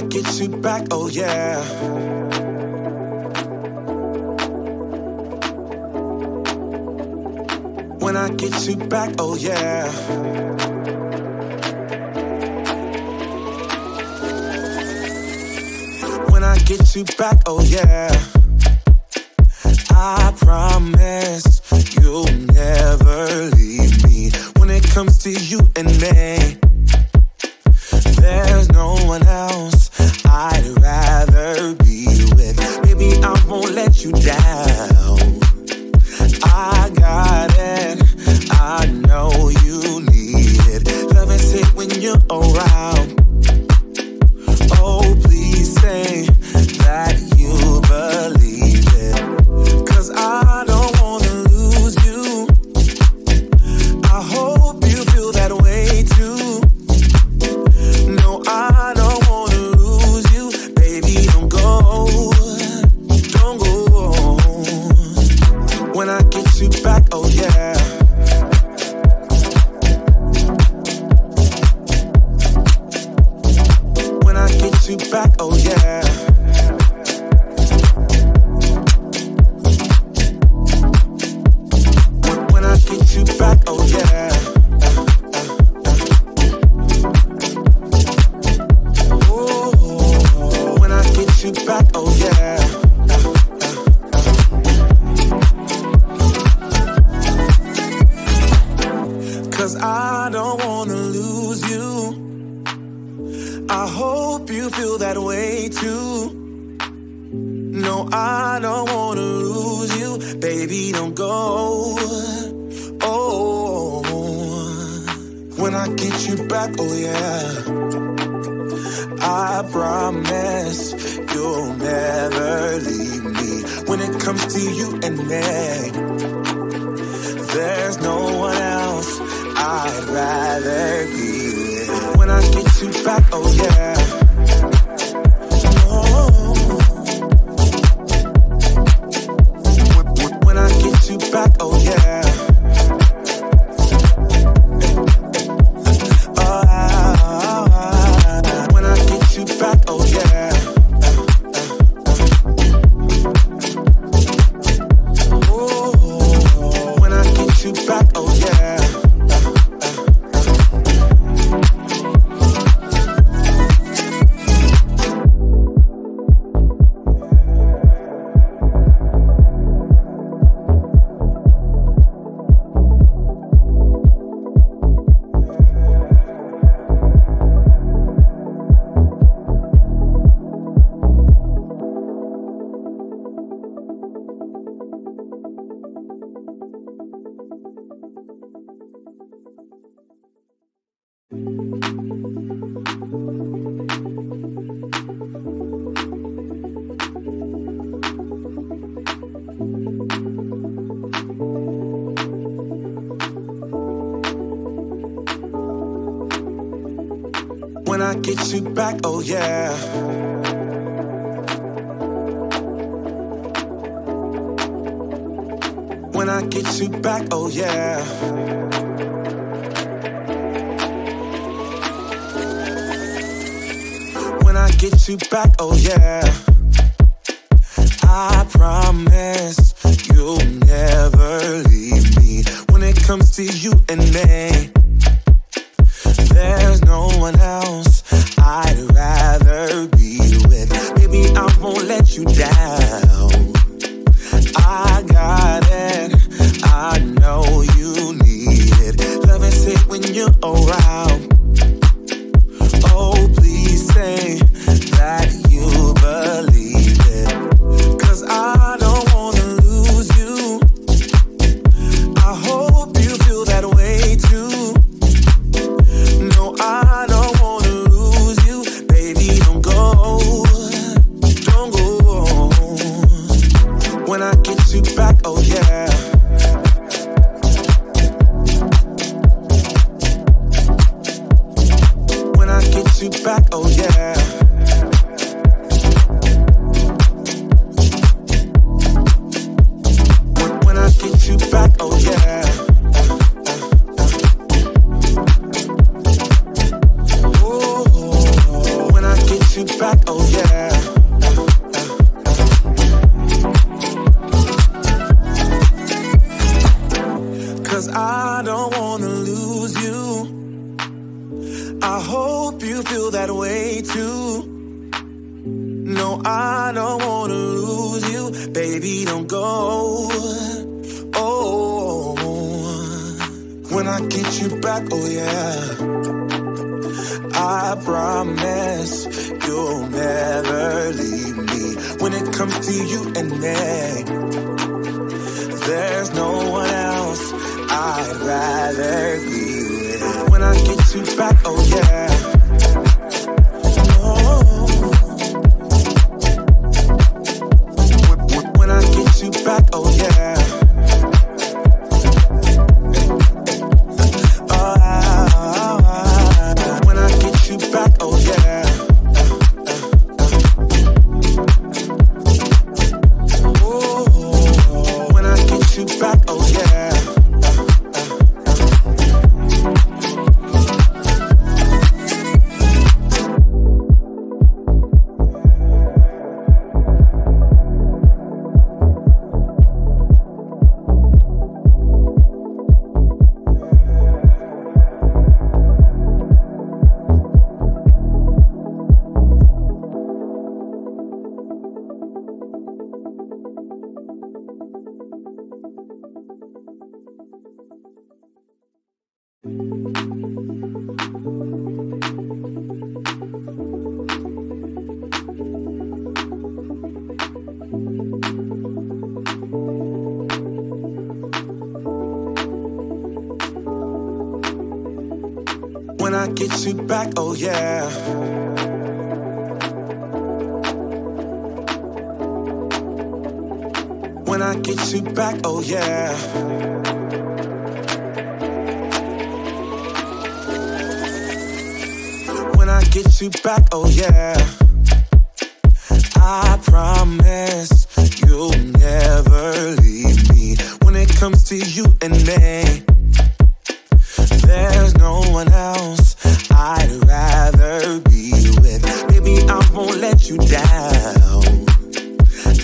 I get you back, oh yeah. When I get you back, oh yeah. When I get you back, oh yeah. I promise you'll never leave me. When it comes to you and me, there's no one else I'd rather be with. Baby, I won't let you down. I got it, I know you need it. Love is it when you're around. Oh, please say that you believe it, 'cause I don't wanna lose you. I hope you feel that way too. No, I don't wanna lose you. Baby, don't go. Don't go. When I get you back, oh yeah. When I get you back, oh yeah. When I get you back, oh yeah. When I get you back, oh yeah. 'Cause I don't wanna lose you. I hope you feel that way too. No, I don't wanna lose you. Baby, don't go. Oh, when I get you back, oh yeah. I promise you'll never leave me. When it comes to you and me, there's no one else I'd rather be with. When I get you back, oh yeah. Oh. When I get you back, oh yeah. When I get you back, oh yeah. When I get you back, oh yeah. When I get you back, oh yeah. When I get you back, oh yeah. When I get you back, oh yeah. I promise you'll never leave me. When it comes to you and me, there's no one else I'd rather be with. Baby, I won't let you down. I got it, I know you need it. Love is it when you're around. Oh, please say that you believe it, 'cause I don't wanna lose you. I hope you feel that way too. No, I don't wanna lose you. Baby, don't go. Don't go. When I get you back, oh yeah. When I get you back, oh yeah. When I get you back, oh yeah. When I get you back, I don't wanna lose you. Baby, don't go. Oh, when I get you back, oh yeah, I promise you'll never leave me. When it comes to you and me, there's no one else I'd rather be with. When I get you back, oh yeah. When I get you back, oh yeah. When I get you back, oh yeah. When I get you back, oh yeah. When I get you back, oh yeah. When I get you back, oh yeah. When I get you back, oh yeah. I promise you'll never leave me. When it comes to you and me, there's no one else I'd rather be with. Baby, I won't let you down.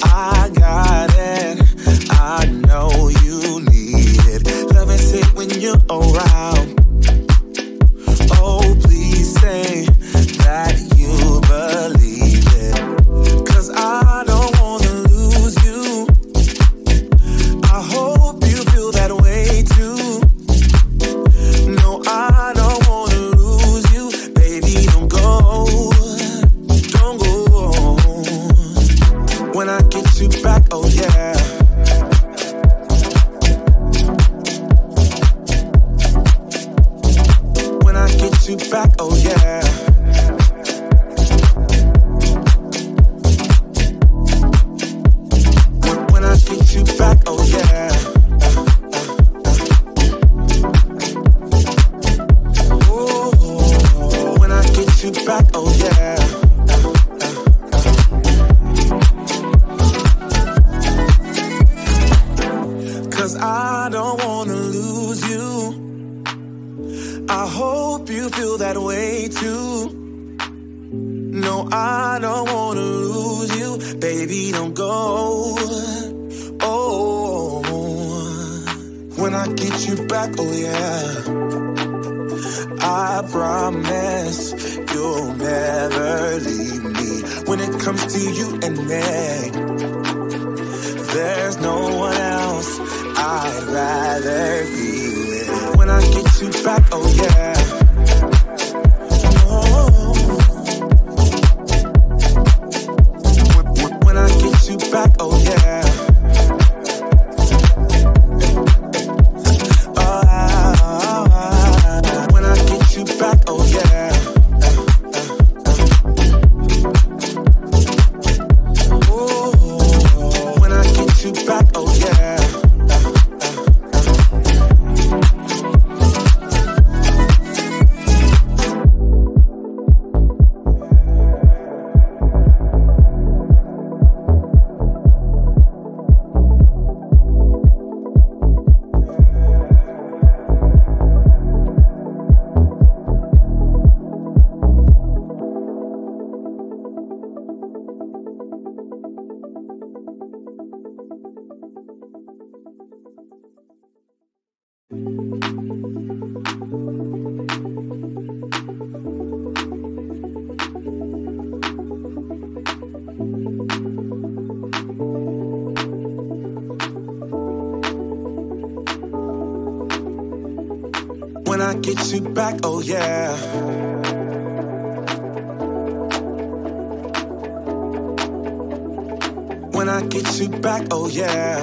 I got it, I know you need it. Love is it when you're around. Oh, please say that you believe it. 'Cause I don't wanna lose you. I hope you feel that way too. No, I don't wanna lose you. Baby, don't go. Don't go. When I get you back, oh yeah. When I get you back, oh yeah. When I get you back, oh yeah. When I get you back, oh yeah. 'Cause I don't wanna lose you. I hope you feel that way too. No, I don't wanna lose you. Baby, don't go. Oh, when I get you back, oh yeah, I promise you'll never leave me. When it comes to you and me, there's no one else I'd rather be with. When I get you back, oh yeah. When I get you back, oh yeah. When I get you back, oh yeah. When I get you back, oh yeah. I get you back, oh yeah. When I get you back, oh yeah.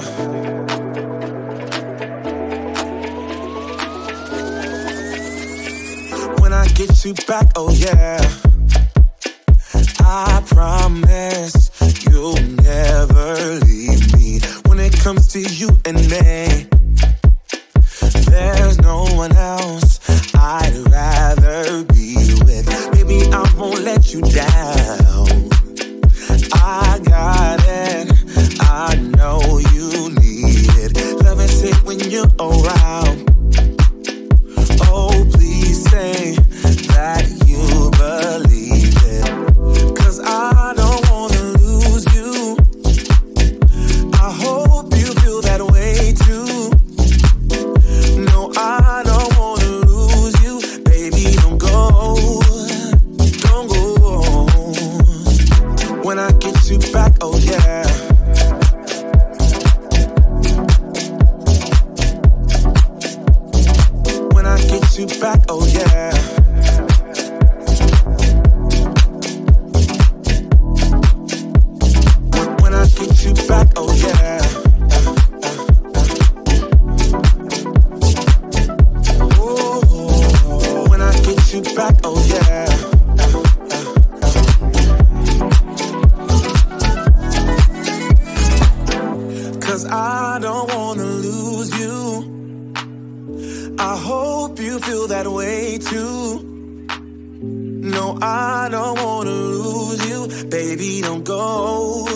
When I get you back, oh yeah. I promise you'll never leave me. When it comes to you and me, there's no one else I'd rather be with. Baby, I won't let you down. I got it, I know you need it. Love is it when you're around. Oh, please say that you believe it, 'cause I don't wanna lose you. I hope you feel that way too. No, I don't wanna lose you. Baby, don't go. Don't go. When I get you back, oh yeah. When I get you back, oh yeah. When I get you back, oh yeah. Oh, when I get you back, oh yeah. I don't wanna lose you. I hope you feel that way too. No, I don't wanna lose you. Baby, don't go.